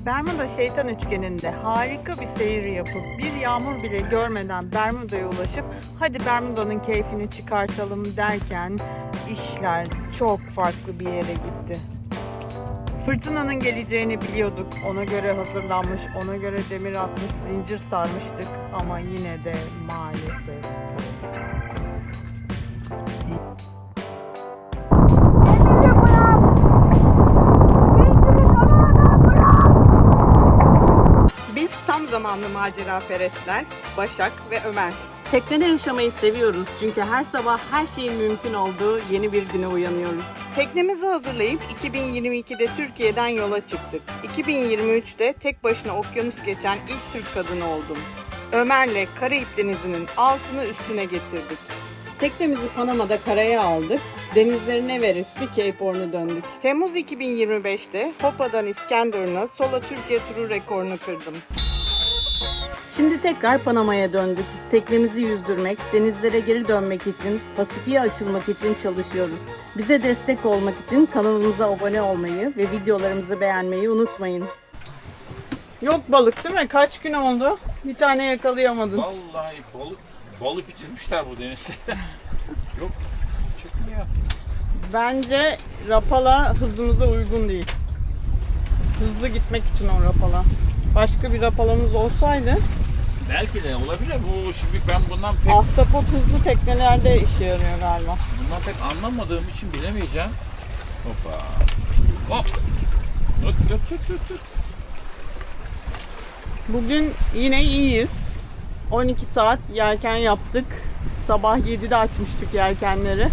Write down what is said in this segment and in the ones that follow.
Bermuda Şeytan Üçgeni'nde harika bir seyir yapıp bir yağmur bile görmeden Bermuda'ya ulaşıp hadi Bermuda'nın keyfini çıkartalım derken işler çok farklı bir yere gitti. Fırtınanın geleceğini biliyorduk. Ona göre hazırlanmış, ona göre demir atmış, zincir sarmıştık ama yine de maalesef Biz tam zamanlı macera perestler, Başak ve Ömer. Teknede yaşamayı seviyoruz çünkü her sabah her şeyin mümkün olduğu yeni bir güne uyanıyoruz. Teknemizi hazırlayıp 2022'de Türkiye'den yola çıktık. 2023'te tek başına okyanus geçen ilk Türk kadını oldum. Ömer'le Karayip Denizi'nin altını üstüne getirdik. Teknemizi Panama'da karaya aldık. Denizlerin Everest'i Cape Horn'a döndük. Temmuz 2025'te Hopa'dan İskenderun'a Sola Türkiye turu rekorunu kırdım. Şimdi tekrar Panama'ya döndük. Teknemizi yüzdürmek, denizlere geri dönmek için, Pasifik'e açılmak için çalışıyoruz. Bize destek olmak için kanalımıza abone olmayı ve videolarımızı beğenmeyi unutmayın. Yok balık değil mi? Kaç gün oldu? Bir tane yakalayamadın. Vallahi balık bitirmişler bu denizde. Yok, çıkmıyor. Bence rapala hızımıza uygun değil. Hızlı gitmek için o rapala. Başka bir rapalamız olsaydı. Belki de olabilir. Bu şimdi ben bundan pek Ahtapot hızlı teknelerde işe yarıyor galiba. anlamadığım için bilemeyeceğim. Hoppa. Hop. Tut. Bugün yine iyiyiz. 12 saat yelken yaptık. Sabah 7'de açmıştık yelkenleri.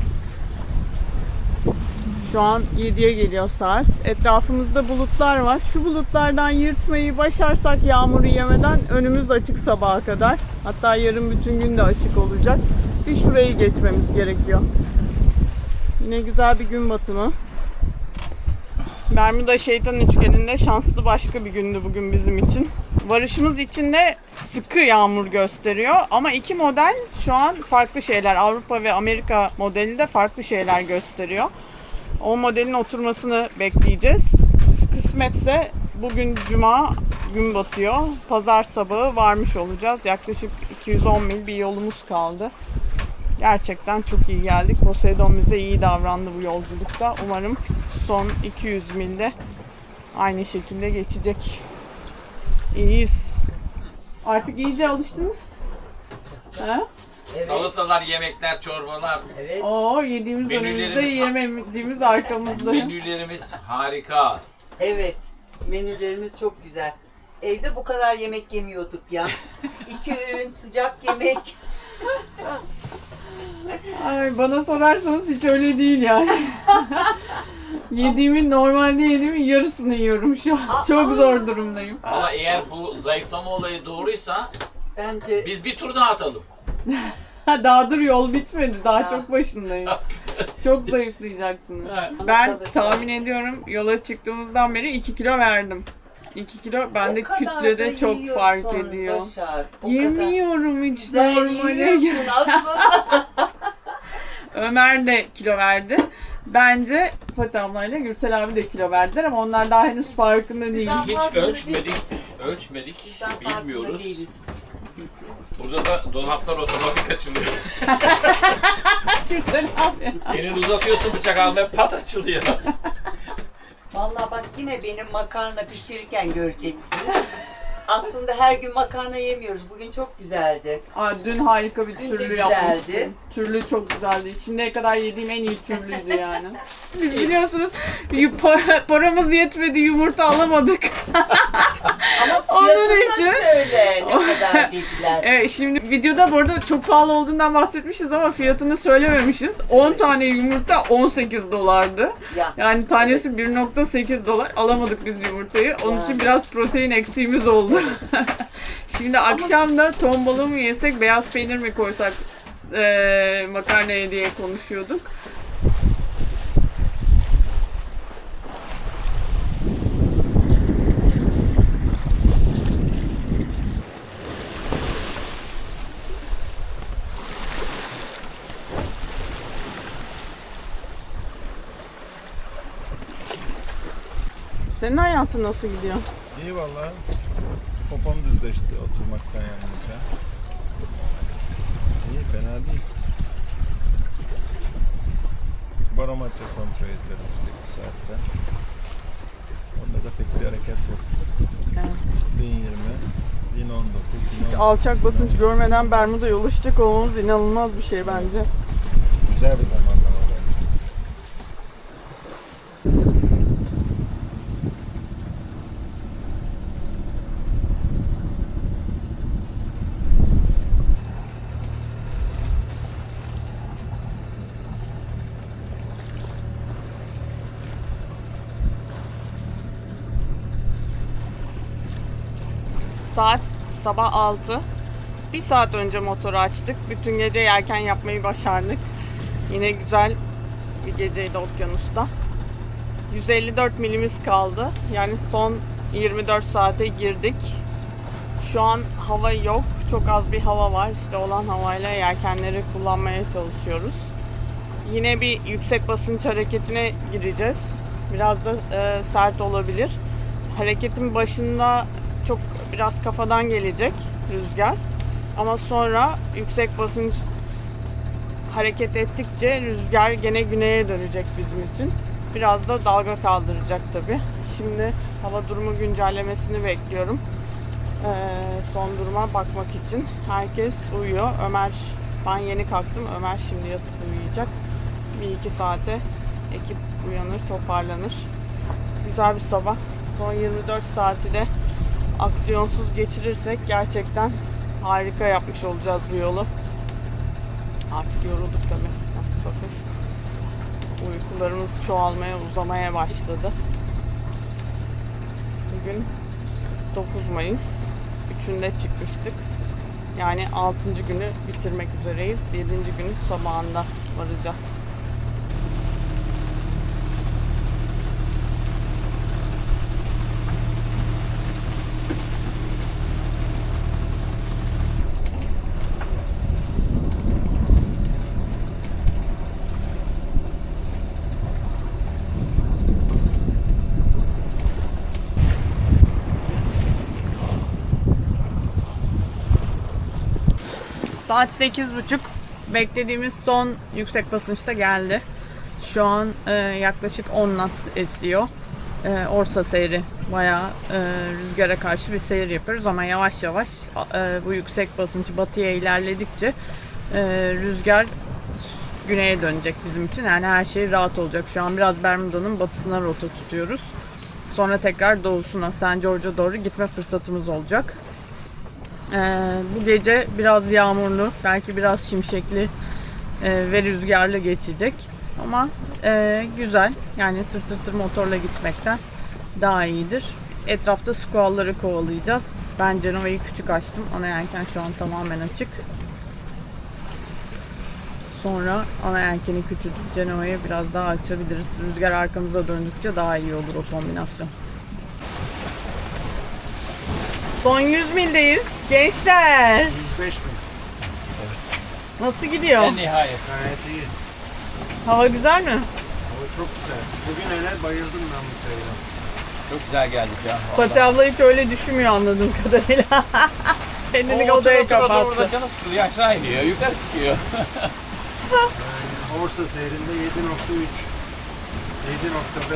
Şu an 7'ye geliyor saat. Etrafımızda bulutlar var. Şu bulutlardan yırtmayı başarsak yağmuru yemeden önümüz açık sabaha kadar. Hatta yarın bütün gün de açık olacak. Bir şurayı geçmemiz gerekiyor. Yine güzel bir gün batımı. Bermuda Şeytan Üçgeni'nde şanslı başka bir gündü bugün bizim için. Varışımız için de sıkı yağmur gösteriyor ama iki model şu an farklı şeyler. Avrupa ve Amerika modeli de farklı şeyler gösteriyor. O modelin oturmasını bekleyeceğiz. Kısmetse bugün Cuma gün batıyor. Pazar sabahı varmış olacağız. Yaklaşık 210 mil bir yolumuz kaldı. Gerçekten çok iyi geldik. Poseidon bize iyi davrandı bu yolculukta. Umarım son 200 milde aynı şekilde geçecek. İyiyiz. Artık iyice alıştınız. Ha? Evet. Salatalar, yemekler, çorbalar. Evet. Oo, yediğimiz önümüzde, Menülerimiz- yemediğimiz arkamızda. Menülerimiz harika. Evet. Menülerimiz çok güzel. Evde bu kadar yemek yemiyorduk ya. 2 öğün sıcak yemek. Ay, bana sorarsanız hiç öyle değil yani. Normalde yediğimin yarısını yiyorum şu an. Çok zor durumdayım. Ama eğer bu zayıflama olayı doğruysa Bence biz bir tur daha atalım. Daha dur, yol bitmedi. Daha Ya. çok başındayız. Çok zayıflayacaksınız. Ben tahmin ediyorum yola çıktığımızdan beri 2 kilo verdim. 2 kilo bende o kadar kütlede da çok yiyorsun fark ediyor. Başar. O Yemiyorum hiç kadar normale. yiyorsun aslında. Ömer de kilo verdi. Bence Fatih ablayla Gürsel abi de kilo verdiler ama onlar daha henüz farkında değil. Bizden Hiç farkında ölçmedik, Bizden farkında bilmiyoruz. değiliz. Burada da dolaplar otomatik açılıyor. Gürsel abi. Elini uzatıyorsun bıçak almaya pat açılıyor. Vallahi bak yine benim makarna pişirirken göreceksiniz. Aslında her gün makarna yemiyoruz. Bugün çok güzeldi. Dün harika bir Dün de türlü güzeldi. yapmıştım. Türlü çok güzeldi. Şimdiye kadar yediğim en iyi türlüydü yani. Biz biliyorsunuz paramız yetmedi, yumurta alamadık. Ama Onun fiyatını için- söyle ne kadar dediler. Evet, şimdi videoda bu arada çok pahalı olduğundan bahsetmişiz ama fiyatını söylememişiz. 10 tane yumurta 18 dolardı. Ya. Yani tanesi 1,8 dolar. Alamadık biz yumurtayı. Onun için Yani. biraz protein eksiğimiz oldu. Şimdi akşam da ton balığı mı yesek, beyaz peynir mi koysak makarnaya diye konuşuyorduk. Senin hayatın nasıl gidiyor? İyi vallahi. Popom düzleşti oturmaktan yalnızca. İyi, fena değil. Barometre kontrol ediyorum sürekli saatte. Onda da pek bir hareket yok. Evet. 1020, 1019, 1018. Alçak basınç görmeden Bermuda yoluşacak olmamız inanılmaz bir şey bence. Güzel bir zamanlama bence. Saat sabah 6. Bir saat önce motoru açtık. Bütün gece yelken yapmayı başardık. Yine güzel bir geceydi okyanusta. 154 milimiz kaldı. Yani son 24 saate girdik. Şu an hava yok. Çok az bir hava var. İşte olan havayla yelkenleri kullanmaya çalışıyoruz. Yine bir yüksek basınç hareketine gireceğiz. Biraz da sert olabilir. Hareketin başında çok biraz kafadan gelecek rüzgar. Ama sonra yüksek basınç hareket ettikçe rüzgar gene güneye dönecek bizim için. Biraz da dalga kaldıracak tabii. Şimdi hava durumu güncellemesini bekliyorum. Son duruma bakmak için. Herkes uyuyor. Ömer, ben yeni kalktım. Ömer şimdi yatıp uyuyacak. Bir iki saate ekip uyanır, toparlanır. Güzel bir sabah. Son 24 saati de aksiyonsuz geçirirsek gerçekten harika yapmış olacağız bu yolu. Artık yorulduk tabii. Hafif hafif. Uykularımız çoğalmaya, uzamaya başladı. Bugün 9 Mayıs. 3'ünde çıkmıştık. Yani 6. günü bitirmek üzereyiz. 7. günün sabahında varacağız. Saat 8.30. Beklediğimiz son yüksek basınçta geldi. Şu an yaklaşık 10 knot esiyor. Orsa seyri. Bayağı rüzgara karşı bir seyir yapıyoruz ama yavaş yavaş bu yüksek basınç batıya ilerledikçe rüzgar güneye dönecek bizim için. Yani her şey rahat olacak. Şu an biraz Bermuda'nın batısına rota tutuyoruz. Sonra tekrar doğusuna, San George'a doğru gitme fırsatımız olacak. Bu gece biraz yağmurlu, belki biraz şimşekli ve rüzgarlı geçecek. Ama güzel. Yani tır tır tır motorla gitmekten daha iyidir. Etrafta squall'ları kovalayacağız. Ben Cenova'yı küçük açtım. Ana yelken şu an tamamen açık. Sonra ana yelkeni küçültüp Cenova'yı biraz daha açabiliriz. Rüzgar arkamıza döndükçe daha iyi olur o kombinasyon. Son 100 mildeyiz gençler. 105 mi? Nasıl gidiyor? En nihayet. Gayet iyi. Hava güzel mi? Hava çok güzel. Bugün hele bayıldım ben bu seyre. Çok güzel geldik ya. Fatih abla hiç öyle düşünmüyor anladığım kadarıyla. Kendini odaya kapattı. Burada canı sıkılıyor, aşağı iniyor, yukarı çıkıyor. Orsa seyrinde 7.3, 7.5.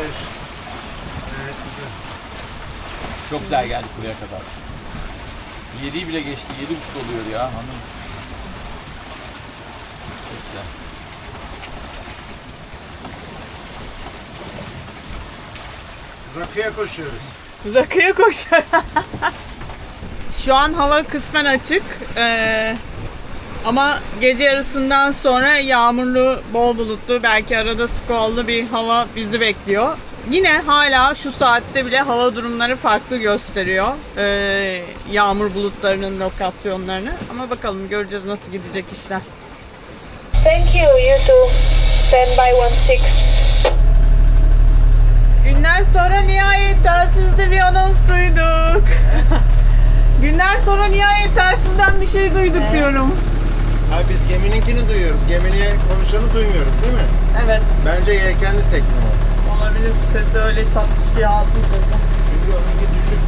Evet güzel. Çok güzel geldik buraya kadar. 7'yi bile geçti, 7.5 oluyor ya hanım. Çok güzel. Rakıya koşuyoruz. Rakıya koşuyor. Şu an hava kısmen açık. Ama gece yarısından sonra yağmurlu, bol bulutlu, belki arada squall'lı bir hava bizi bekliyor. Yine hala şu saatte bile hava durumları farklı gösteriyor. Yağmur bulutlarının lokasyonlarını. Ama bakalım göreceğiz nasıl gidecek işler. Thank you, you too. Standby 16. Günler sonra nihayet telsizde bir anons duyduk. Günler sonra nihayet telsizden bir şey duyduk diyorum. Hayır biz gemininkini duyuyoruz. Geminiye konuşanı duymuyoruz değil mi? Evet, Bence yelkenli tekne o. olabilir. Sesi öyle tatlış bir altın sesi. Çünkü onunki düşük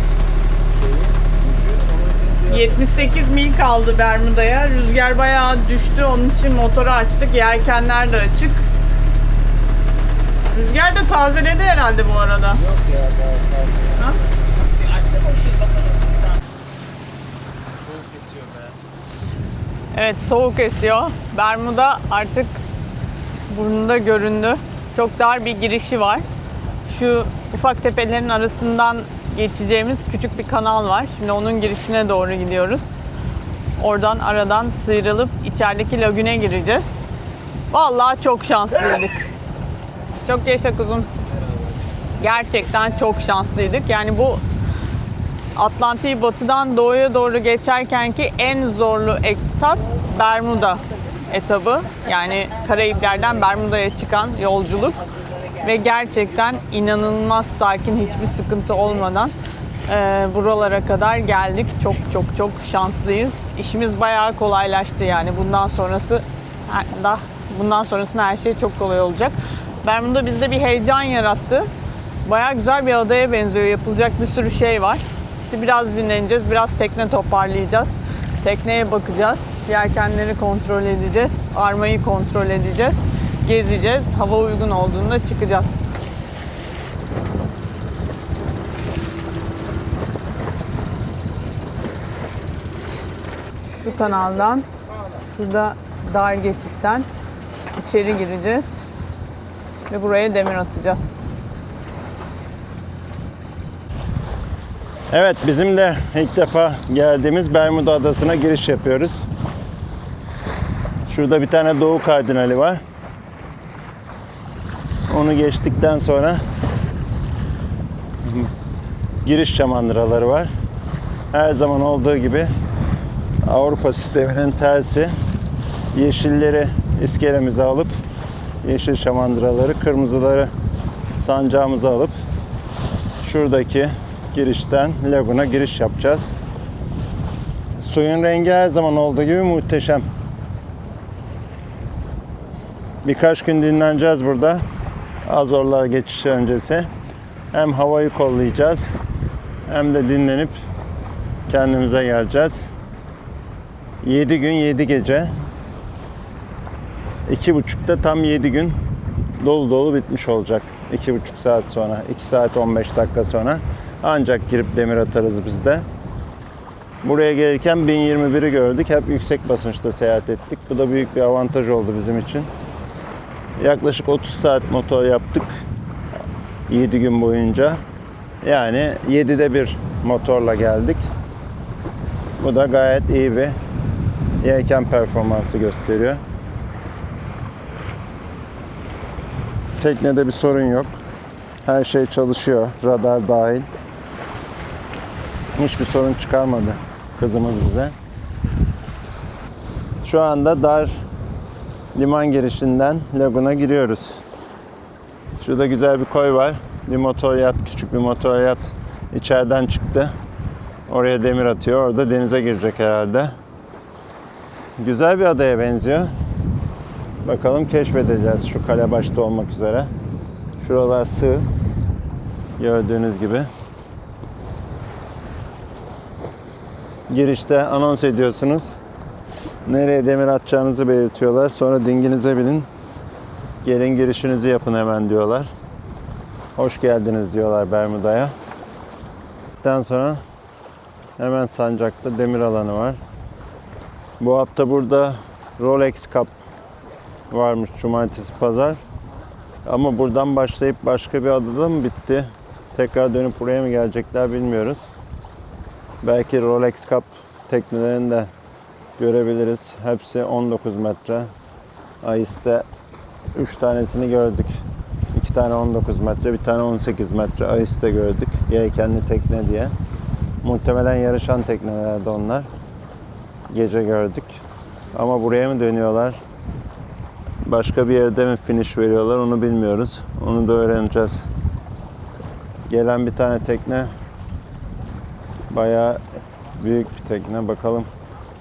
şeyi. 78 mil kaldı Bermuda'ya. Rüzgar bayağı düştü. Onun için motoru açtık. Yelkenler de açık. Rüzgar da tazeledi herhalde bu arada. Yok ya daha Ha? soğuk kesiyor be. Evet, soğuk esiyor. Bermuda artık burnunda göründü. Çok dar bir girişi var. Şu ufak tepelerin arasından geçeceğimiz küçük bir kanal var. Şimdi onun girişine doğru gidiyoruz. Oradan aradan sıyrılıp içerideki lagüne gireceğiz. Vallahi çok şanslıydık. Çok yaşa kuzum. Gerçekten çok şanslıydık. Yani bu Atlantik'i batıdan doğuya doğru geçerkenki en zorlu etap Bermuda etabı. Yani Karayipler'den Bermuda'ya çıkan yolculuk. Ve gerçekten inanılmaz sakin, hiçbir sıkıntı olmadan buralara kadar geldik. Çok çok çok şanslıyız. İşimiz bayağı kolaylaştı yani. Bundan sonrasında her şey çok kolay olacak. Bermuda bizde bir heyecan yarattı. Bayağı güzel bir adaya benziyor. Yapılacak bir sürü şey var. İşte biraz dinleneceğiz, biraz tekne toparlayacağız. Tekneye bakacağız, yelkenleri kontrol edeceğiz, armayı kontrol edeceğiz, gezeceğiz. Hava uygun olduğunda çıkacağız. Şu kanaldan, şurada dar geçitten içeri gireceğiz ve buraya demir atacağız. Evet, bizim de ilk defa geldiğimiz Bermuda Adası'na giriş yapıyoruz. Şurada bir tane doğu kardinali var. Onu geçtikten sonra giriş şamandıraları var. Her zaman olduğu gibi Avrupa sisteminin tersi. Yeşilleri iskelemize alıp yeşil şamandıraları, kırmızıları sancağımıza alıp şuradaki girişten laguna giriş yapacağız. Suyun rengi her zaman olduğu gibi muhteşem. Birkaç gün dinleneceğiz burada. Azorlar geçişi öncesi. Hem havayı kollayacağız hem de dinlenip kendimize geleceğiz. 7 gün 7 gece. 2,5'ta tam 7 gün dolu dolu bitmiş olacak. 2,5 saat sonra, 2 saat 15 dakika sonra ancak girip demir atarız biz de. Buraya gelirken 1021'i gördük. Hep yüksek basınçta seyahat ettik. Bu da büyük bir avantaj oldu bizim için. Yaklaşık 30 saat motor yaptık 7 gün boyunca. Yani 7'de bir motorla geldik. Bu da gayet iyi bir yelken performansı gösteriyor. Teknede bir sorun yok. Her şey çalışıyor. Radar dahil. Hiçbir sorun çıkarmadı kızımız bize. Şu anda dar liman girişinden laguna giriyoruz. Şurada güzel bir koy var. Bir motor yat, küçük bir motor yat içeriden çıktı. Oraya demir atıyor. Orada denize girecek herhalde. Güzel bir adaya benziyor. Bakalım keşfedeceğiz şu kale başta olmak üzere. Şuralar sığ. Gördüğünüz gibi. Girişte anons ediyorsunuz. Nereye demir atacağınızı belirtiyorlar. Sonra dinginize binin. Gelin girişinizi yapın hemen diyorlar. Hoş geldiniz diyorlar Bermuda'ya. Daha sonra hemen sancakta demir alanı var. Bu hafta burada Rolex Cup varmış cumartesi pazar. Ama buradan başlayıp başka bir adada mı bitti? Tekrar dönüp buraya mı gelecekler bilmiyoruz. Belki Rolex Cup teknelerini de görebiliriz. Hepsi 19 metre. Ais'te 3 tanesini gördük. 2 tane 19 metre, bir tane 18 metre Ais'te gördük. Yelkenli tekne diye. Muhtemelen yarışan teknelerde onlar. Gece gördük. Ama buraya mı dönüyorlar? Başka bir yerde mi finish veriyorlar onu bilmiyoruz. Onu da öğreneceğiz. Gelen bir tane tekne bayağı büyük bir tekne. Bakalım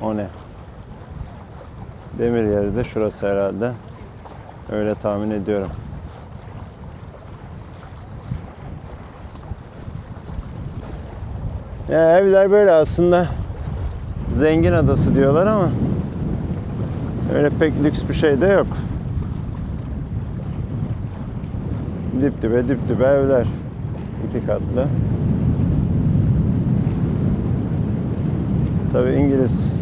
o ne? Demir yeri de şurası herhalde. Öyle tahmin ediyorum. Ya evler böyle aslında zengin adası diyorlar ama öyle pek lüks bir şey de yok. Dip dibe evler. 2 katlı. Tabii İngiliz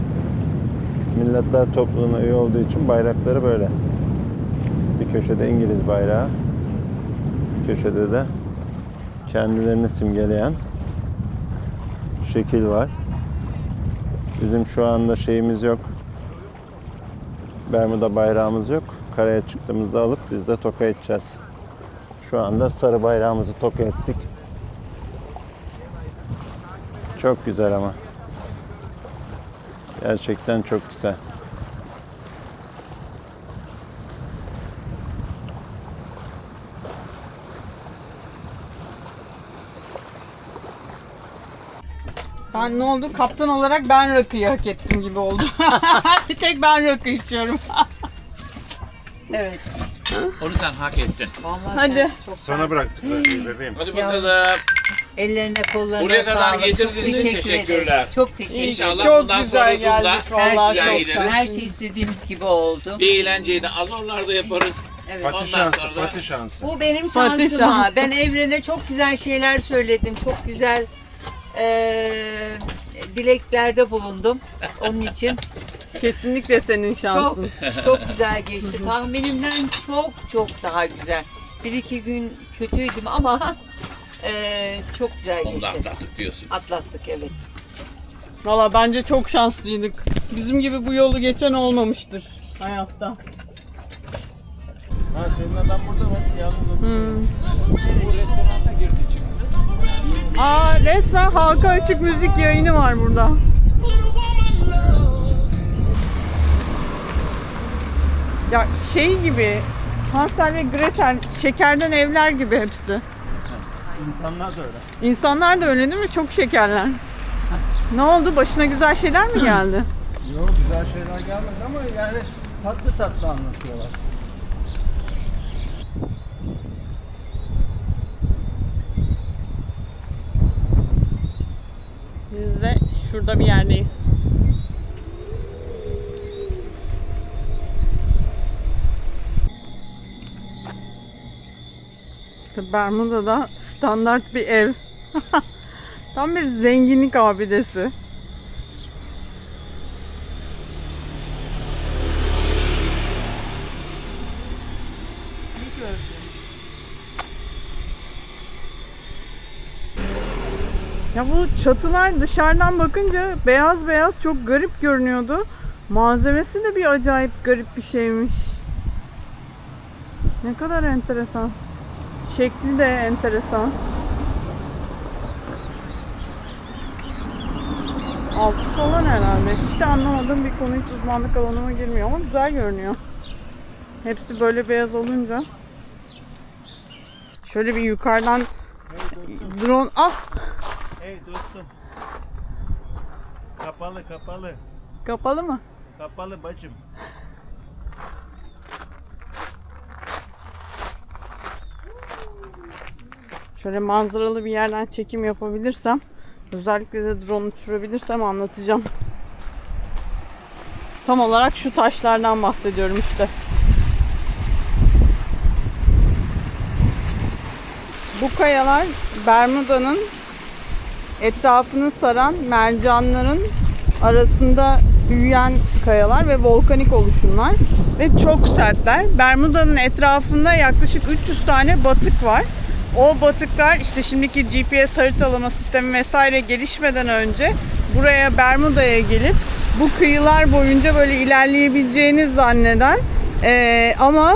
Milletler Topluluğu'na üye olduğu için bayrakları böyle. Bir köşede İngiliz bayrağı, bir köşede de kendilerini simgeleyen şekil var. Bizim şu anda şeyimiz yok. Bermuda bayrağımız yok. Karaya çıktığımızda alıp biz de toka edeceğiz. Şu anda sarı bayrağımızı toka ettik. Çok güzel ama. Gerçekten çok güzel. Ben ne oldu? Kaptan olarak ben rakıyı hak ettim gibi oldu. Bir tek ben rakı içiyorum. Evet. Onu sen hak ettin. Vallahi Hadi. sen çok Sana bıraktık bebeğim. Hadi bakalım. ellerine kollarına Buraya kadar sağlık. getirdiğiniz için Çok teşekkürler. ederiz. Çok teşekkür ederim. İnşallah Çok bundan güzel sonrasında geldik Her vallahi güzel şey, çok. gideriz. her şey istediğimiz gibi oldu. Bir eğlenceyi de Azorlar'da yaparız. Evet. Pati Ondan şansı, sonra- pati şansı. Bu benim Fatih şansım ha. şansı. Ben evrene çok güzel şeyler söyledim. Çok güzel dileklerde bulundum. Onun için Kesinlikle senin çok şansın. çok güzel geçti. Tahminimden çok daha güzel. 1-2 gün kötüydüm ama çok güzel Onu da geçti. atlattık diyorsun. Atlattık evet. Valla bence çok şanslıydık. Bizim gibi bu yolu geçen olmamıştır hayatta. Ha senin adam burada bak yalnız. Bu restoranta girdi çıktı. Aa, resmen halka açık müzik yayını var burada. Ya şey gibi, Hansel ve Gretel, şekerden evler gibi hepsi. İnsanlar da öyle. İnsanlar da öyle değil mi? Çok şekerler. Ne oldu? Başına güzel şeyler mi geldi? Yok güzel şeyler gelmedi ama yani tatlı anlatıyorlar. Biz de şurada bir yerdeyiz. İşte Bermuda'da standart bir ev. Tam bir zenginlik abidesi. Ya bu çatılar dışarıdan bakınca beyaz beyaz çok garip görünüyordu. Malzemesi de bir acayip garip bir şeymiş. Ne kadar enteresan. Şekli de enteresan. Altı falan herhalde. Hiç de anlamadığım bir konu, hiç uzmanlık alanıma girmiyor ama güzel görünüyor. Hepsi böyle beyaz olunca. Şöyle bir yukarıdan drone... Ah! Hey dostum. Kapalı. Kapalı mı? Kapalı bacım. Şöyle manzaralı bir yerden çekim yapabilirsem, özellikle de drone uçurabilirsem anlatacağım. Tam olarak şu taşlardan bahsediyorum işte. Bu kayalar Bermuda'nın etrafını saran mercanların arasında büyüyen kayalar ve volkanik oluşumlar ve çok sertler. Bermuda'nın etrafında yaklaşık 300 tane batık var. O batıklar işte şimdiki GPS haritalama sistemi vesaire gelişmeden önce buraya Bermuda'ya gelip bu kıyılar boyunca böyle ilerleyebileceğini zanneden ama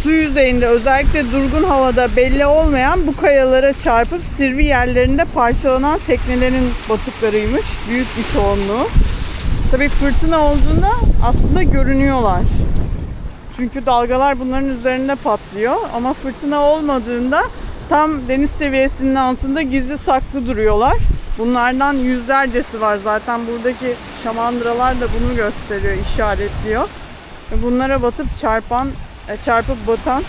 su yüzeyinde özellikle durgun havada belli olmayan bu kayalara çarpıp sivri yerlerinde parçalanan teknelerin batıklarıymış. Büyük bir çoğunluğu. Tabii fırtına olduğunda aslında görünüyorlar. Çünkü dalgalar bunların üzerinde patlıyor. Ama fırtına olmadığında tam deniz seviyesinin altında gizli saklı duruyorlar. Bunlardan yüzlercesi var. Zaten buradaki şamandıralar da bunu gösteriyor, işaretliyor. Bunlara batıp çarpıp batan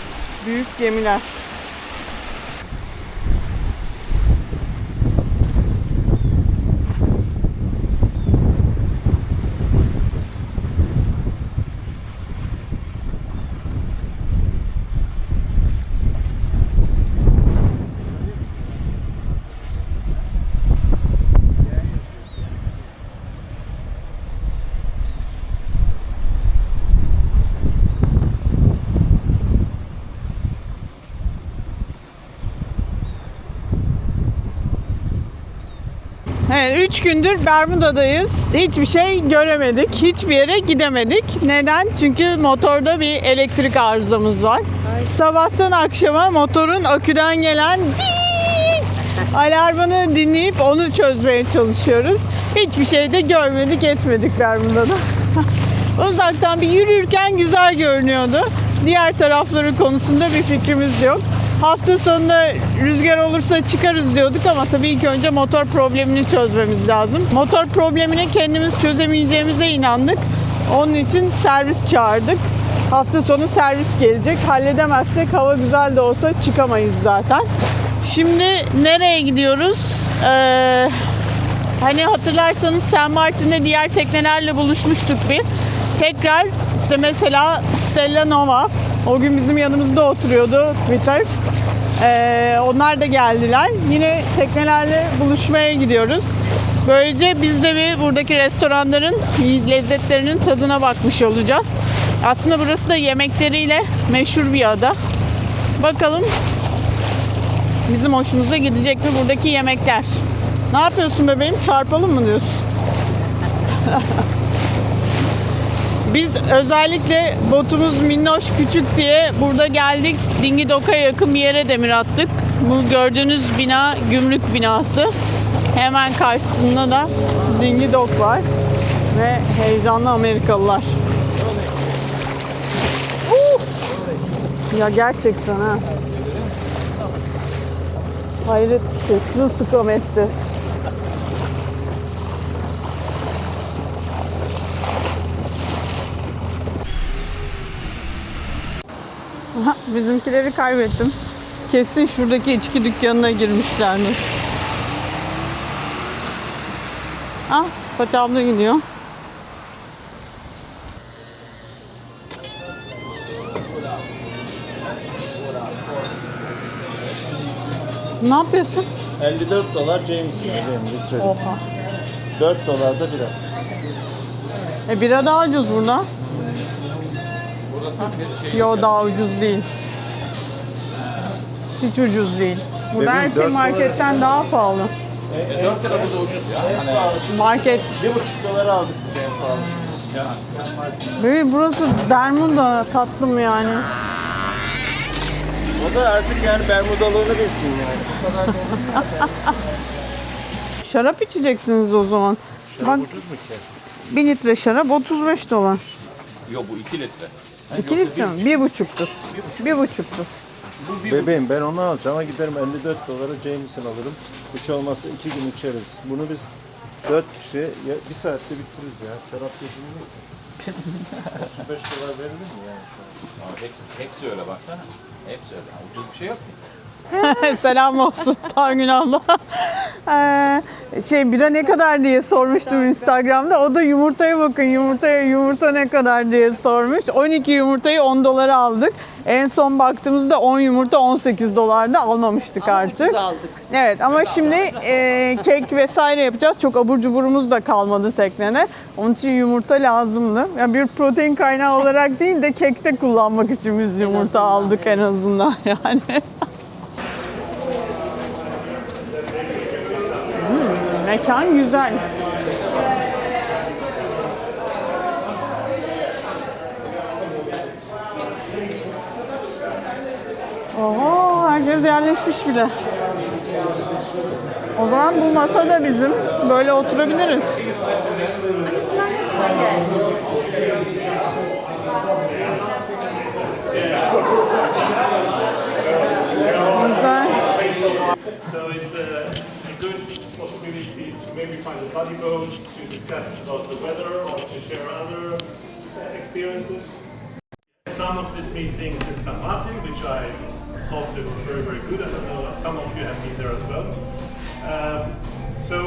büyük gemiler. Evet, 3 gündür Bermuda'dayız. Hiçbir şey göremedik. Hiçbir yere gidemedik. Neden? Çünkü motorda bir elektrik arızamız var. Sabahtan akşama motorun aküden gelen alarmını dinleyip onu çözmeye çalışıyoruz. Hiçbir şey de görmedik, etmedik Bermuda'da. Uzaktan bir yürürken güzel görünüyordu. Diğer tarafları konusunda bir fikrimiz yok. Hafta sonunda rüzgar olursa çıkarız diyorduk ama tabii ilk önce motor problemini çözmemiz lazım. Motor problemini kendimiz çözemeyeceğimize inandık. Onun için servis çağırdık. Hafta sonu servis gelecek. Halledemezsek hava güzel de olsa çıkamayız zaten. Şimdi nereye gidiyoruz? Hani hatırlarsanız Saint Martin'de diğer teknelerle buluşmuştuk bir. Tekrar işte mesela Stella Nova o gün bizim yanımızda oturuyordu Twitter. Onlar da geldiler. Yine teknelerle buluşmaya gidiyoruz. Böylece biz de bir buradaki restoranların lezzetlerinin tadına bakmış olacağız. Aslında burası da yemekleriyle meşhur bir ada. Bakalım bizim hoşumuza gidecek mi buradaki yemekler? Ne yapıyorsun bebeğim? Çarpalım mı diyorsun? Biz özellikle botumuz minnoş küçük diye burada geldik. Dingidok'a yakın bir yere demir attık. Bu gördüğünüz bina gümrük binası. Hemen karşısında da Dingidok var. Ve heyecanlı Amerikalılar. Ya gerçekten ha. Hayret bir şey. Sırılsıklam etti. Aha, bizimkileri kaybettim. Kesin şuradaki içki dükkanına girmişlerdir. Ah, Fatih abla gidiyor. Ne yapıyorsun? 54 dolar Jameson litre. Oha. 4 dolar da bira. Bira daha ucuz burada. Yo, daha ucuz değil. Hiç ucuz değil. Burada Bebeğim, her şey 4 marketten daha pahalı. 4 lira burada ucuz ya. Market. 1,5 dolara aldık biz en pahalı. Böyle burası Bermuda tatlım yani. O da artık yani Bermudalığını bilsin yani. Bu kadar da Şarap içeceksiniz o zaman. Bak, ucuz mu ki? 1 litre şarap 35 dolar. Yok bu 2 litre. 2 litre mi? 1,5'tur. 1,5'tur. Bebeğim ben onu alacağım ama giderim 54 dolara Jameson alırım. Hiç olmazsa 2 gün içeriz. Bunu biz 4 kişi bir saatte bitiririz ya. Şarap dediğin mi? 35 dolar verilir mi yani? Hepsi öyle baksana. Hepsi öyle. Ucuz bir şey yok ki. Selam olsun Tangün abla. Bira ne kadar diye sormuştum Instagram'da. O da yumurtaya bakın, yumurta ne kadar diye sormuş. 12 yumurtayı 10 dolara aldık. En son baktığımızda 10 yumurta 18 dolarda almamıştık artık. Evet ama şimdi kek vesaire yapacağız. Çok abur cuburumuz da kalmadı teknede. Onun için yumurta lazımdı. Yani bir protein kaynağı olarak değil de kekte kullanmak için biz yumurta aldık en azından yani. Mekan güzel. Oho, herkes yerleşmiş bile. O zaman bu masa da bizim. Böyle oturabiliriz. Güzel. So it's a good possibility to maybe find a buddy boat, to discuss about the weather or to share other experiences. Some of these meetings in St. Martin, which I thought they were very, very good. I don't know, some of you have been there as well. So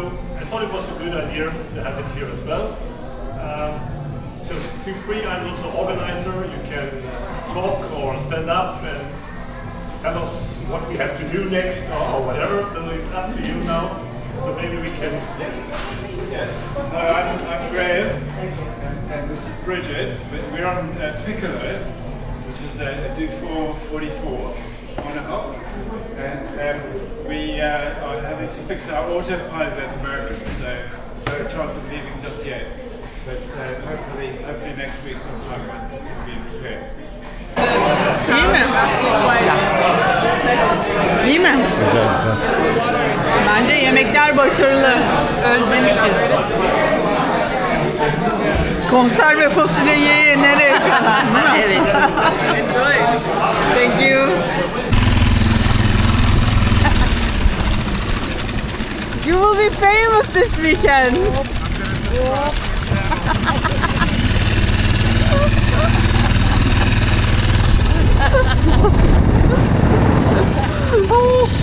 I thought it was a good idea to have it here as well. So feel free, I'm not the organizer. You can talk or stand up and tell us what we have to do next or whatever. So it's up to you now. So maybe we can. I'm Graham, and this is Bridget. We're on Piccolo, which is a Do 444 on on and off. And we are having to fix our autopilot at the moment, so no chance of leaving just yet. But hopefully next week sometime once it's going to be repaired. İyi mi? İyi mi? Güzel güzel. Bence yemekler başarılı. Özlemişiz. Konserve fasulye ye nereye kadar? Evet. Enjoy. Thank you. You will be famous this weekend.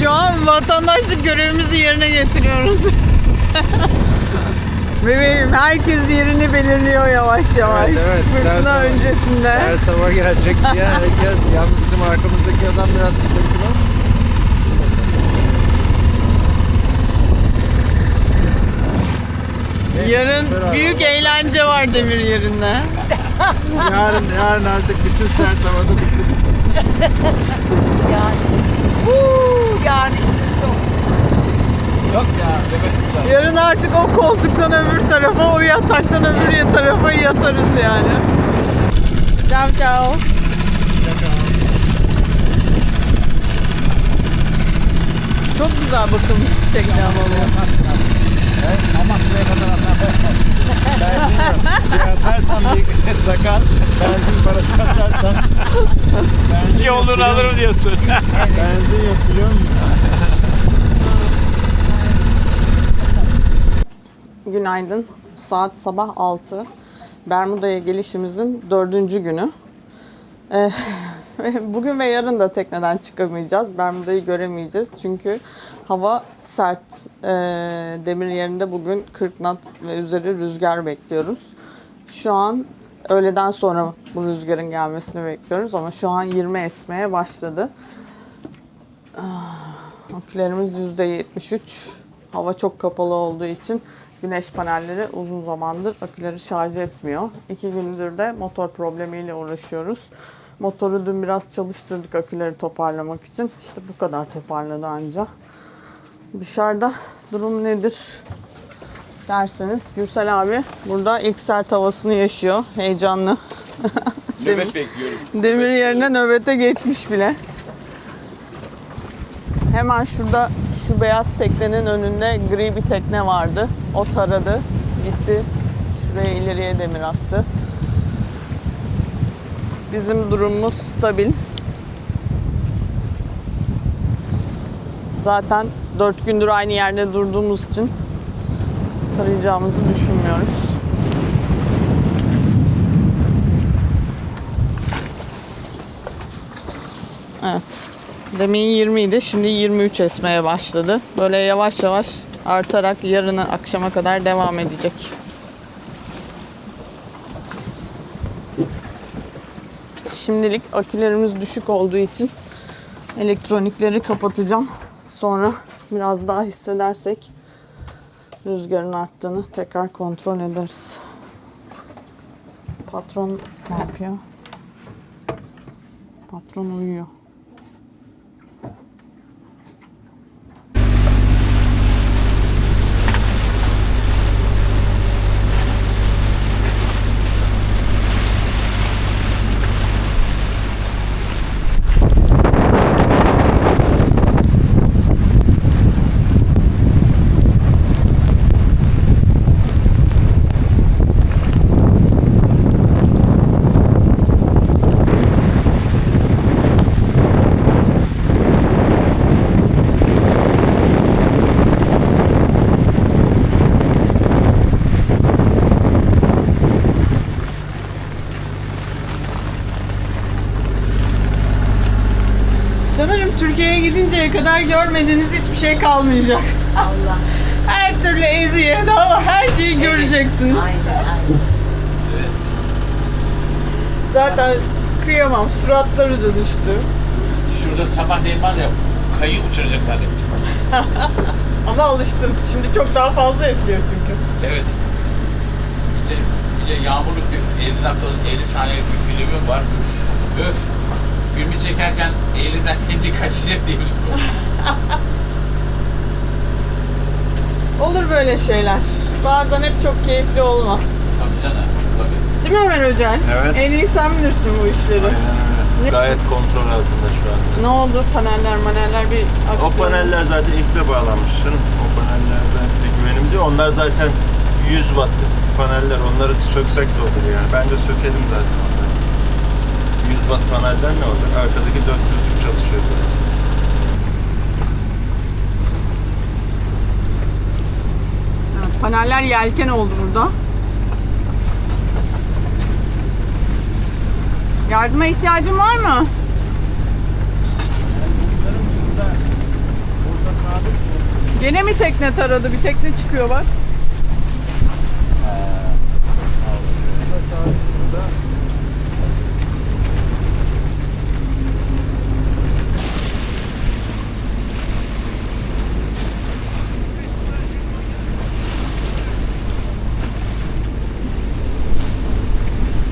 Şu an vatandaşlık görevimizi yerine getiriyoruz. Bebeğim herkes yerini belirliyor yavaş yavaş. Evet, Fırtına sert öncesinde. Sert hava gelecek diye herkes, yalnız bizim arkamızdaki adam biraz sıkıntılı. Yarın büyük eğlence var demir yerinde. Yarın artık bütün sert havada bitti. Yok ya, evet güzel. Yarın artık o koltuktan öbür tarafa, o yataktan öbür tarafa yatarız yani. Ciao ciao. Çok güzel bakılmış bir tekne ama bu. Ama şuraya kadar Bir atarsan bir sakat, benzin parası atarsan. Benzin İki olur alırım diyorsun. Benzin yok biliyor musun? Günaydın. Saat sabah 6. Bermuda'ya gelişimizin 4. günü. Bugün ve yarın da tekneden çıkamayacağız. Bermuda'yı göremeyeceğiz. Çünkü hava sert. Demir yerinde bugün 40 knot ve üzeri rüzgar bekliyoruz. Şu an öğleden sonra bu rüzgarın gelmesini bekliyoruz. Ama şu an 20 esmeye başladı. Akülerimiz %73. Hava çok kapalı olduğu için güneş panelleri uzun zamandır aküleri şarj etmiyor. 2 gündür de motor problemiyle uğraşıyoruz. Motoru dün biraz çalıştırdık aküleri toparlamak için. İşte bu kadar toparladı anca. Dışarıda durum nedir derseniz, Gürsel abi burada ilk sert havasını yaşıyor. Heyecanlı. Nöbet bekliyoruz. Demir yerine nöbete geçmiş bile. Hemen şurada şu beyaz teknenin önünde gri bir tekne vardı. O taradı. Gitti. Şuraya ileriye demir attı. Bizim durumumuz stabil. Zaten 4 gündür aynı yerde durduğumuz için tarayacağımızı düşünmüyoruz. Evet. Demin 20 idi. Şimdi 23 esmeye başladı. Böyle yavaş yavaş artarak yarın akşama kadar devam edecek. Şimdilik akülerimiz düşük olduğu için elektronikleri kapatacağım. Sonra biraz daha hissedersek rüzgarın arttığını tekrar kontrol ederiz. Patron ne yapıyor? Patron uyuyor. Sanırım Türkiye'ye gidinceye kadar görmediğiniz hiçbir şey kalmayacak. Allah. Her türlü eziyet ama her şeyi göreceksiniz. Aynen. Evet. Zaten kıyamam, suratları da düştü. Şurada sabahleyin var ya, kayı uçuracak zannettim. Ama alıştım. Şimdi çok daha fazla esiyor çünkü. Evet. Bir de yağmurluk bir 50 dakikalık 50 saniyelik bir filmim var. Öf. Filmi çekerken elinden hindi kaçacak diye biliyorum. Olur böyle şeyler. Bazen hep çok keyifli olmaz. Tabii canım. Tabii. Değil mi Ömer Hocam? Evet. En iyi sen bilirsin bu işleri. Aynen öyle. Gayet kontrol altında şu anda. Ne oldu? Paneller bir O aksiyon. paneller zaten iple bağlanmış canım. O panellerden bir güvenimiz yok. Onlar zaten 100 wattlık paneller. Onları söksek de olur yani. Bence sökelim zaten onları. 100 watt panelden ne olacak? Arkadaki 400'lük çalışıyor zaten. Evet, paneller yelken oldu burada. Yardıma ihtiyacın var mı? Gene mi tekne taradı? Bir tekne çıkıyor bak.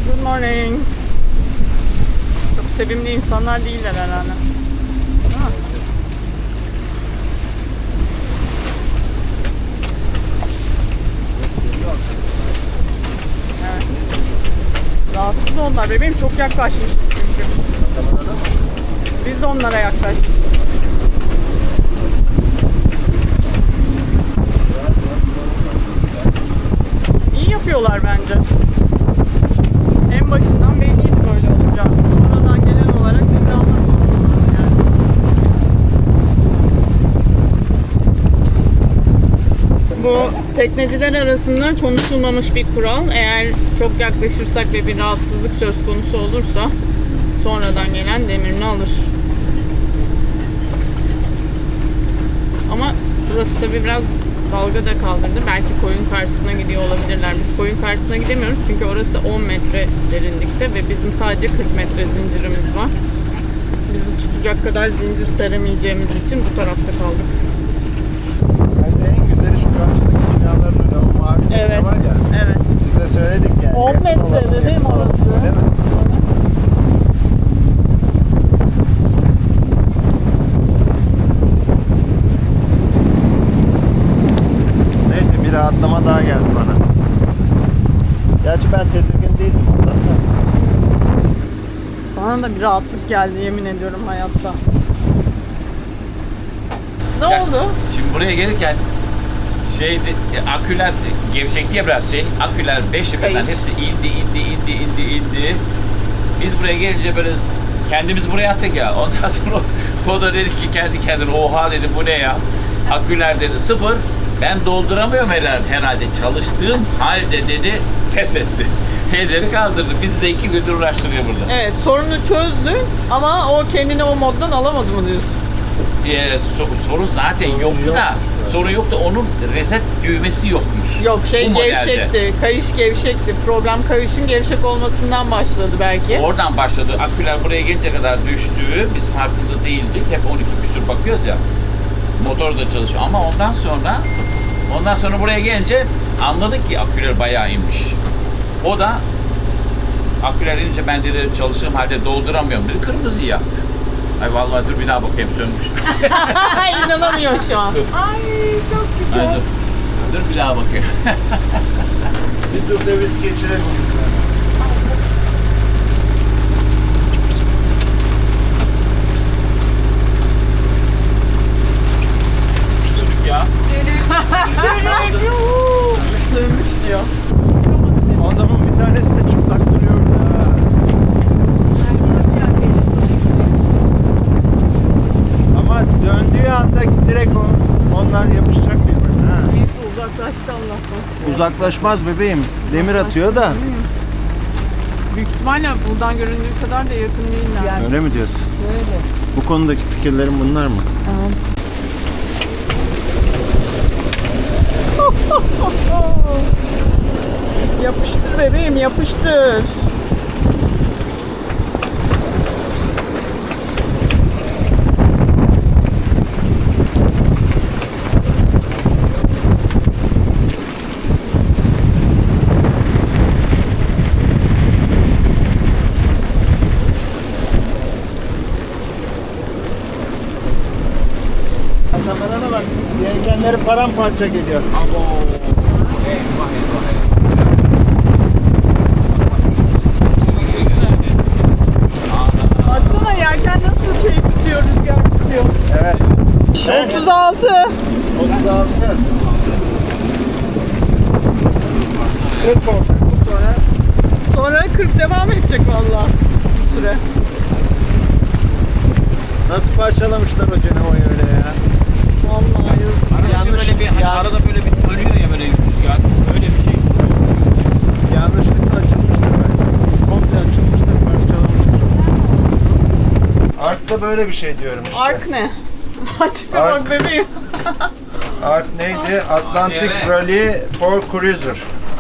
Good morning. Çok sevimli insanlar değiller herhalde. Değil mi? Evet. Rahatsız onlar bebeğim, çok yaklaşmışız çünkü. Biz de onlara yaklaştık. İyi yapıyorlar bence. En başından belliydi böyle olacağı. Sonradan gelen olarak biz de anlatıyorlar yani. Bu tekneciler arasında konuşulmamış bir kural. Eğer çok yaklaşırsak ve bir rahatsızlık söz konusu olursa sonradan gelen demirini alır. Ama burası tabii biraz dalga da kaldırdı. Belki koyun karşısına gidiyor olabilirler. Biz koyun karşısına gidemiyoruz çünkü orası 10 metre derinlikte ve bizim sadece 40 metre zincirimiz var. Bizi tutacak kadar zincir seremeyeceğimiz için bu tarafta kaldık. Bence en güzeli şu karşıdaki binaların önü. O mavi Evet. var ya. Evet. Size söyledik yani. 10 Yakın metrede olalım, değil mi yakın olalım. orası? Öyle mi? Neyse bir rahatlama daha geldi bana. Gerçi ben tedirgin değildim ondan da. Sana da bir rahatlık geldi yemin ediyorum hayatta. Ne Ya, oldu? Şimdi buraya gelirken aküler gevşekti ya biraz aküler 5 birden Kayış. hepsi indi. Biz buraya gelince böyle kendimiz buraya attık ya. Ondan sonra o da dedi ki kendi kendine oha dedi bu ne ya? Aküler dedi 0. Ben dolduramıyorum herhalde çalıştığım halde dedi pes etti. Elleri kaldırdı. Bizi de 2 gündür uğraştırıyor burada. Evet, sorunu çözdü ama o kendini o moddan alamadı mı diyorsun? Sorun zaten yoktu da sorun yoktu. Onun reset düğmesi yokmuş. Yok Bu modelde. gevşekti, kayış gevşekti. Problem kayışın gevşek olmasından başladı belki. Oradan başladı. Aküler buraya gelince kadar düştü. Biz farkında değildik. Hep 12 küsur bakıyoruz ya. Motor da çalışıyor. Ama ondan sonra buraya gelince anladık ki aküler bayağı inmiş. O da aküler inince ben dedi çalıştığım halde dolduramıyorum dedi. Kırmızı yaktı. Ay vallahi dur bir daha bakayım sönmüştü. İnanamıyor şu an. Ay çok güzel. Ay, dur bir daha bakayım. Bir dur da viski içelim. Sönük ya. Sönmüş diyor. Adamın bir tanesi de çıplak duruyor da. Ama döndüğü anda direkt onlar yapışacak birbirine. Ha. Neyse uzaklaştı Allah'tan. Uzaklaşmaz bebeğim. Demir atıyor da. Büyük ihtimalle buradan göründüğü kadar da yakın değiller. Yani. Öyle mi diyorsun? Öyle. Bu konudaki fikirlerin bunlar mı? Evet. Yapıştır bebeğim, yapıştır. paramparça geliyor. Abo. Eyvah eyvah. Baksana yerken nasıl şey tutuyor, rüzgar tutuyor. Evet. 36. 36. 40 oldu. Sonra Sonra 40 devam edecek vallahi bir süre. nasıl parçalamışlar o Cenova'yı öyle ya? Vallahi yazık. Arada Yanlış- böyle bir hani yan- arada böyle bir dönüyor ya böyle rüzgar. Öyle bir şey. Yanlışlıkla açılmıştır belki. Komple açılmıştır, parçalamıştır. Ark'ta böyle bir şey diyorum işte. Ark ne? Tipe Ark. bak bebeğim. Ark neydi? Atlantic ATV. Rally for Cruiser.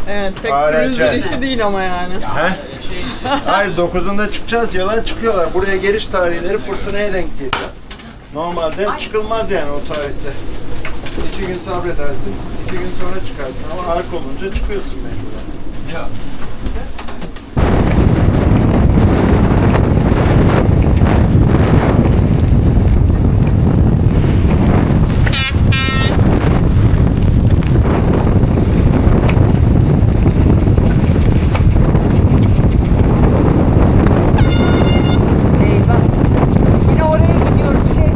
Evet pek ARC. cruiser işi değil ama yani. He? Hayır 9'unda çıkacağız diyorlar, çıkıyorlar. Buraya geliş tarihleri fırtınaya denk geliyor. Normalde çıkılmaz yani o tarihte. 2 gün sabredersin, 2 gün sonra çıkarsın ama ark olunca çıkıyorsun mecburen. Ya. Eyvah. Yine oraya gidiyoruz şey.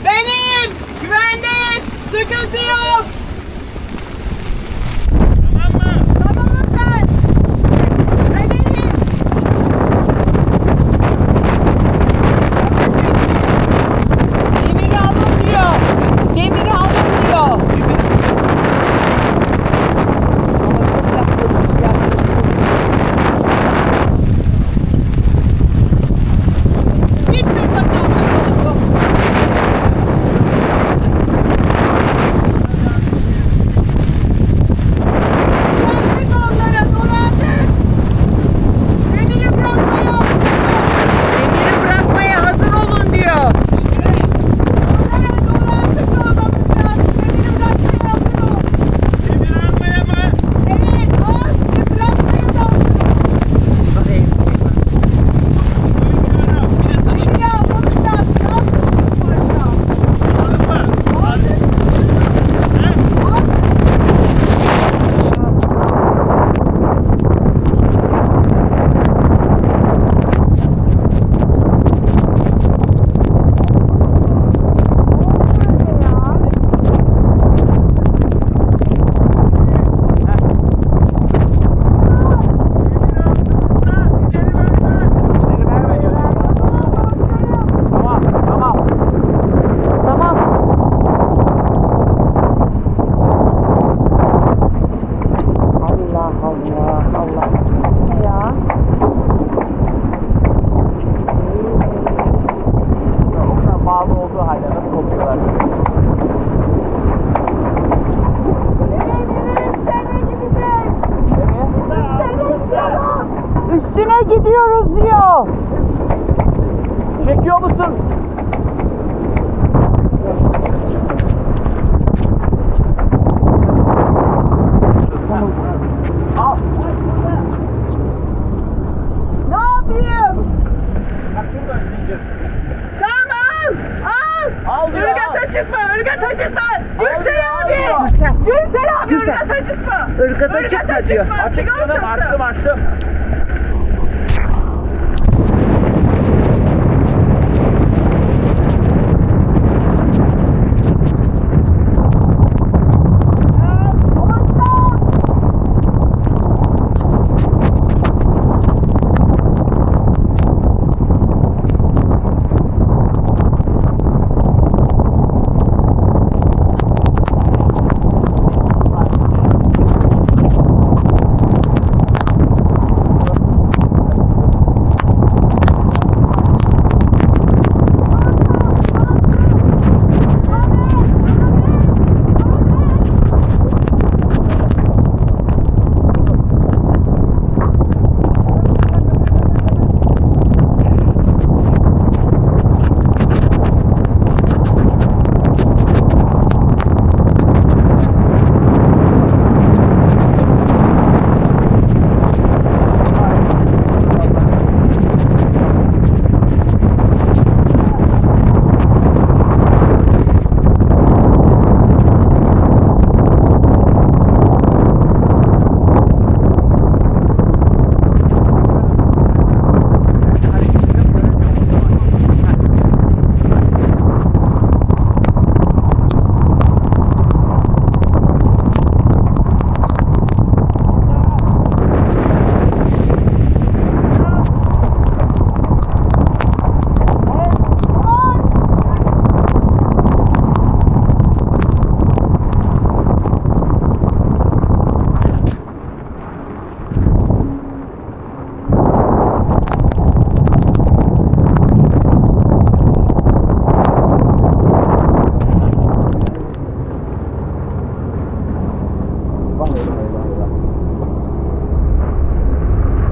Benim! Güvendeyiz! Sıkıntı yok! Tamamım ben! Ben iyiyim! Demiri alın diyor. Demiri alın diyor. Ama çok yaklaşık. Gitme bakalım! Dolandık onlara, dolandık! Demiri bırakmaya! Demiri bırakmaya hazır olun diyor. Onlara dolandık olmamız lazım! Demiri bırakmaya hazır ol! Demir almaya mı? Evet, al! Bırakmaya da hazır ol! Demiri almamız lazım! Ne yapıyorsun başta? Üstüne gidiyoruz diyor. Çekiyor musun? Ne yapayım? Tamam, al. Irgata çıkma, ırgata çıkma. Gürsel abi. Gürsel abi, ırgata çıkma. Irgata Sigorta çıkma diyor. Açık canım, açtım.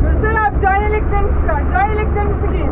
Gürsel abi can yeleklerini çıkar. Can yeleklerinizi giyin.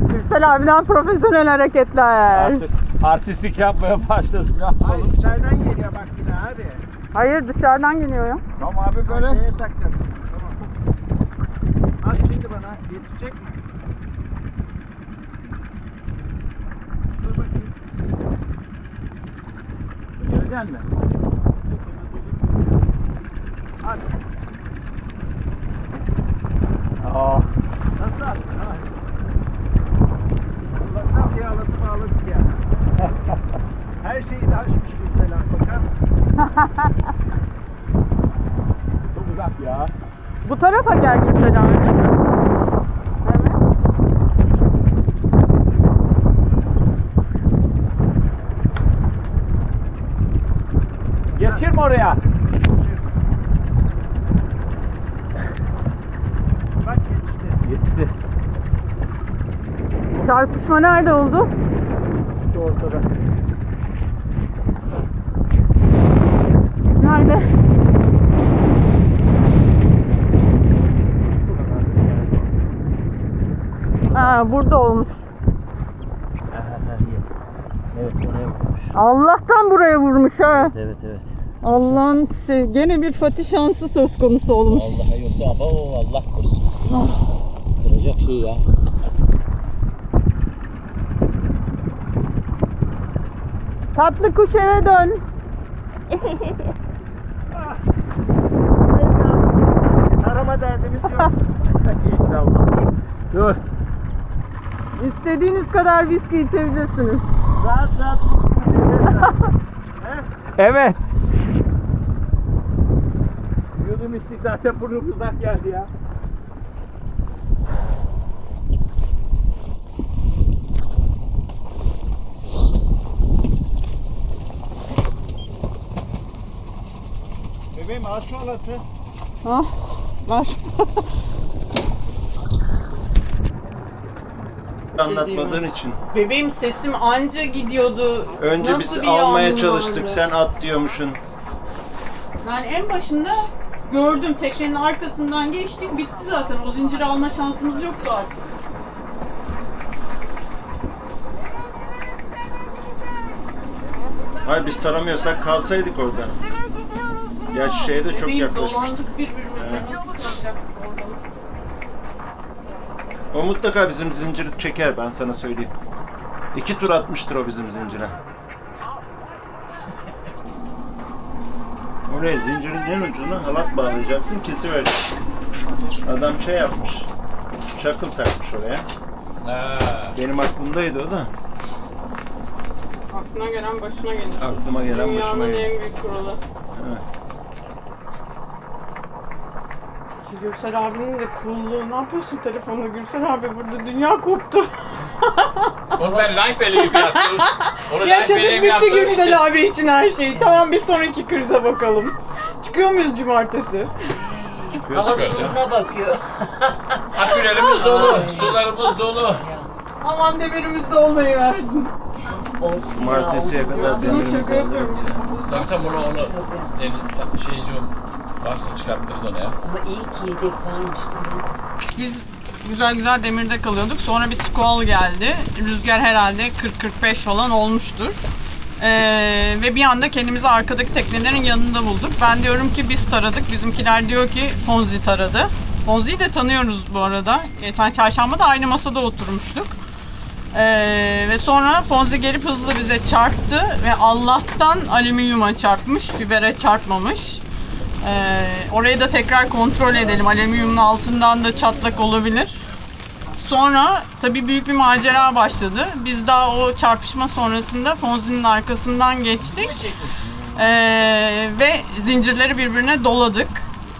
Gürsel abiden profesyonel hareketler. Artık artistlik yapmaya başladım. Hayır içeriden geliyor bak yine hadi. Hayır dışarıdan geliyor ya. Tamam abi böyle. Arkaya takacağım. Tamam. At şimdi bana. Yetişecek mi? Dur bakayım. Geleceksin mi? At. Aa. Nasıl attın ha? Allah'tan bir alıp bağladık ya. Her şeyi de aşmış Gürsel abi, bakar mısın? Çok uzak ya. Bu tarafa gel Gürsel abi. Evet. Geçirme oraya. Bak geçti. Yetişti. Çarpışma nerede oldu? Şu ortada. Nerede? Ha, burada olmuş. Evet, oraya vurmuş. Allah'tan buraya vurmuş ha. Evet. Allah'ın gene bir Fatih şansı söz konusu olmuş. Allah'a yoksa Allah korusun. Kıracak şey ya. Tatlı kuş eve dön. Arama derdimiz yok. İnşallah. Dur. İstediğiniz kadar viski içebilirsiniz. Rahat Evet. Yudum içtik zaten, burnumuzdan geldi ya. Bebeğim al şu halatı. Ah, var. Anlatmadığın için. Bebeğim sesim anca gidiyordu. Önce Nasıl biz bir almaya yağmur çalıştık. vardı? Sen at diyormuşsun. Yani en başında gördüm, teknenin arkasından geçtik, bitti zaten. O zinciri alma şansımız yoktu artık. Hayır biz taramıyorsak kalsaydık orada. Gerçi şeye de çok Bebeğim, yaklaşmıştık. dolandık birbirimize, nasıl kalacaktık orada? O mutlaka bizim zinciri çeker, ben sana söyleyeyim. 2 tur atmıştır o bizim zincire. Oraya zincirin en ucuna halat bağlayacaksın, kesivereceksin. Adam şey yapmış, çakıl takmış oraya. Benim aklımdaydı o da. Aklına gelen başına gelir. Aklıma gelen başıma Dünyanın geldi. en büyük kuralı. Evet. Gürsel abinin de coolluğu. Ne yapıyorsun telefonla Gürsel abi? Burada dünya koptu. Onu ben live eleyim yaptım. Onu Yaşadık eleyim bitti yaptığım için- Gürsel abi için her şey. Tamam, bir sonraki krize bakalım. Çıkıyor muyuz cumartesi? Ama durumuna bakıyor. Akülerimiz dolu, sularımız dolu. Aman demirimiz de olmayı versin. Olsun Cumartesiye ya, olsun. kadar demirimiz şaka yapıyorum. alırız ya. Tabii bunu şeyci varsa çıkartırız ona ya. Ama iyi ki yedek varmış değil mi? Biz güzel demirde kalıyorduk. Sonra bir squall geldi. Rüzgar herhalde 40-45 falan olmuştur. Ve bir anda kendimizi arkadaki teknelerin yanında bulduk. Ben diyorum ki biz taradık. Bizimkiler diyor ki Fonzi taradı. Fonzi'yi de tanıyoruz bu arada. Geçen çarşamba da aynı masada oturmuştuk. Ve sonra Fonzi gelip hızlı bize çarptı ve Allah'tan alüminyuma çarpmış, fibere çarpmamış. Orayı da tekrar kontrol edelim. Alüminyumun altından da çatlak olabilir. Sonra tabii büyük bir macera başladı. Biz daha o çarpışma sonrasında Fonzi'nin arkasından geçtik. Ve zincirleri birbirine doladık.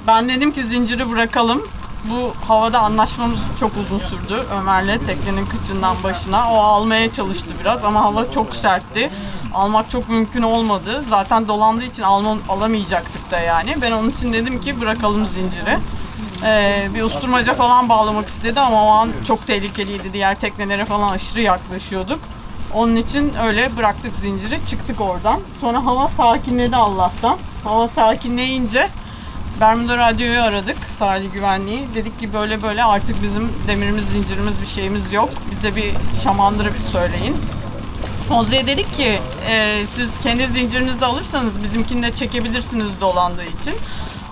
Ben dedim ki zinciri bırakalım. Bu havada anlaşmamız çok uzun sürdü Ömer'le, teknenin kıçından başına. O almaya çalıştı biraz ama hava çok sertti. Almak çok mümkün olmadı. Zaten dolandığı için alamayacaktık da yani. Ben onun için dedim ki bırakalım zinciri. Bir usturmaca falan bağlamak istedi ama o an çok tehlikeliydi. Diğer teknelere falan aşırı yaklaşıyorduk. Onun için öyle bıraktık zinciri, çıktık oradan. Sonra hava sakinledi Allah'tan. Hava sakinleyince Bermuda Radyo'yu aradık, sahil güvenliği. Dedik ki böyle artık bizim demirimiz, zincirimiz, bir şeyimiz yok. Bize bir şamandıra bir söyleyin. Fonzi'ye dedik ki siz kendi zincirinizi alırsanız bizimkini de çekebilirsiniz dolandığı için.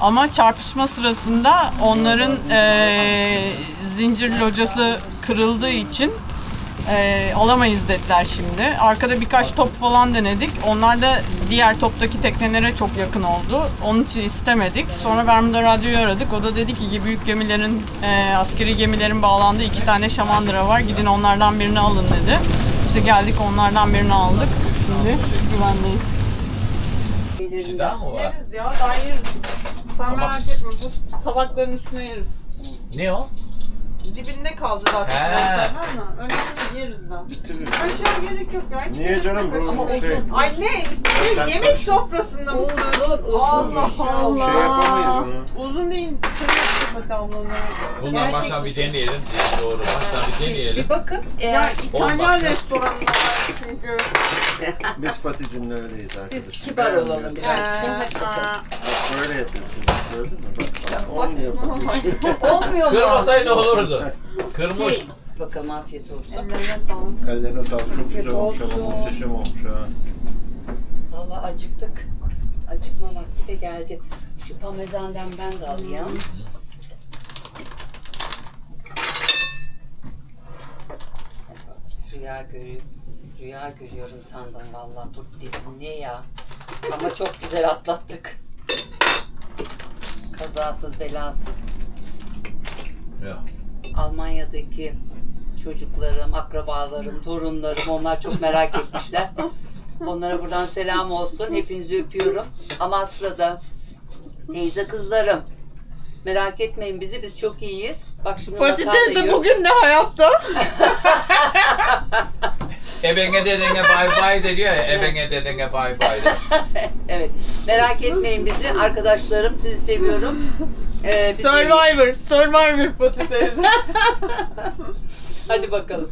Ama çarpışma sırasında onların zincir locası kırıldığı için alamayız dediler şimdi. Arkada birkaç top falan denedik. Onlar da diğer toptaki teknelere çok yakın oldu. Onun için istemedik. Sonra Bermuda Radyo'yu aradık. O da dedi ki büyük gemilerin, askeri gemilerin bağlandığı 2 tane şamandıra var. Gidin onlardan birini alın dedi. İşte geldik onlardan birini aldık. Şimdi güvendeyiz. Bir şey daha mı var? Yeriz ya, daha yeriz. Sen merak etme, bu tabakların üstüne yeriz. Ne o? Dibinde kaldı zaten. He. Ama önemli yeriz daha. Aşağı gerek yok ya. Hiç Niye gerek canım? yok. Bu şey, Ay ne? Sen Yemek karışma. sofrasında mısın? Uzun, Allah uzun. Allah. Şey yapamayız onu. Uzun değil. Şey Fatih ablanın. Bundan baştan bir deneyelim. Doğru. Baştan bir deneyelim. Bir bakın. Ya İtalyan Olmaz. restoranında var çünkü. Biz Fatih'cimle öyleyiz arkadaşlar. Biz kibar olalım biraz. Aa, Böyle yapıyorsun. Gördün mü? Bak. Ya Olmuyor Fatih. Olmuyor mu? Kırmasaydı olurdu. Kırmış. Şey, bakalım afiyet olsun. ellerine sağlık. Ellerine sağlık. Çok Afiyet güzel olmuş ama olsun. muhteşem olmuş ha. Vallahi acıktık. Acıkma vakti de geldi. Şu parmesandan ben de alayım. Rüya görüyorum sandım vallahi. Bu dedim ne ya? Ama çok güzel atlattık. Kazasız belasız. Ya. Almanya'daki çocuklarım, akrabalarım, torunlarım onlar çok merak etmişler. Onlara buradan selam olsun. Hepinizi öpüyorum. Amasra'da teyze kızlarım. Merak etmeyin bizi. Biz çok iyiyiz. Bak şimdi Fatih makarna teyze yiyoruz. bugün de hayatta. Ebenge dedenge bay bay de diyor ya. Ebenge dedenge bay bay de. Evet. Merak etmeyin bizi. Arkadaşlarım sizi seviyorum. Bizi- Survivor Fatih teyze. Hadi bakalım.